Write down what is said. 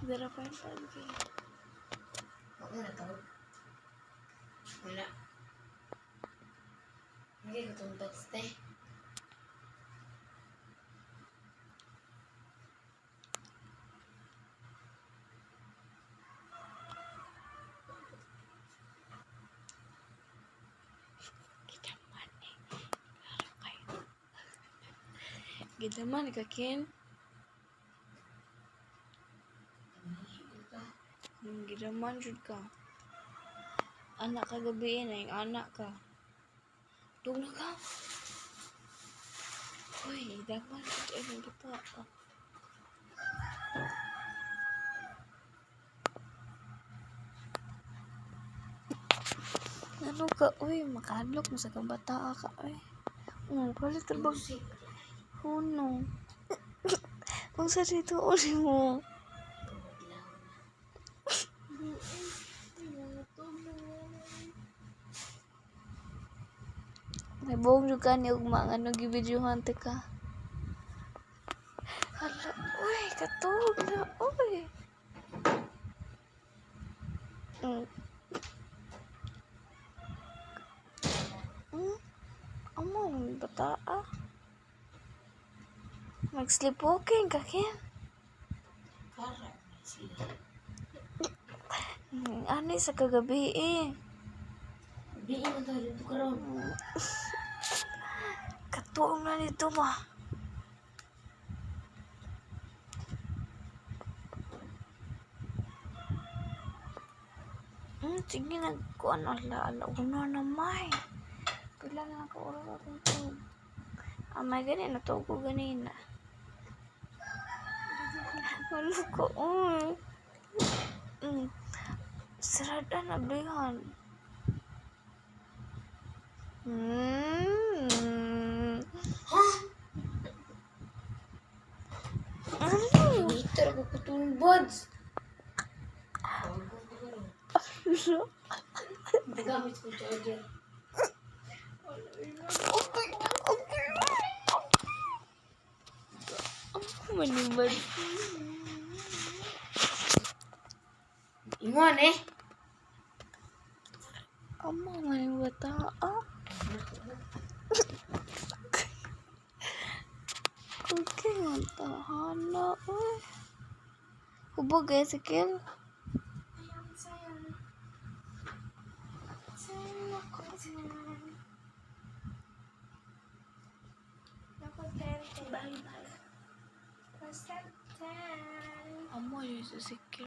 Dara pa yung lagi. Ako na tawag. Wala. Hindi ko itong text eh. Gidaman ka, Ken. Gidaman jud ka. Anak ka gabi na yung anak ka. Tug na ka. Uy, daman jud ay nang bata ka. Ano ka, uy, makadlok mo sa kabata ka, uy. Palit trabag. Huno. Kung sa dito uli mo. May buong juga ni ugma nga nag-videohan ka. Hala, uy, katulog na, uy. Among bata ah. Mag-sleepwalking ka, Ken. Kara sila. Ano sa kagabi eh. Biin mo tayo dito karon. Katuong na nito ba? Sige, nagkuhan ala uno na may. Pila na naka-oras akong tulog. May ganyan, natulog ko ganina. Ano ko, sarada na blihan. Ha? Ano? Gitar ko kutulong buds. Tawag ko karon. Nagamit ko charger. Okay. Manibad. Ingon eh. Amo man yung bata ah. Okay, mantahana eh. Hubog eh, Sikil. Sayang ako. Bye-bye. Amo yun sa Sikil.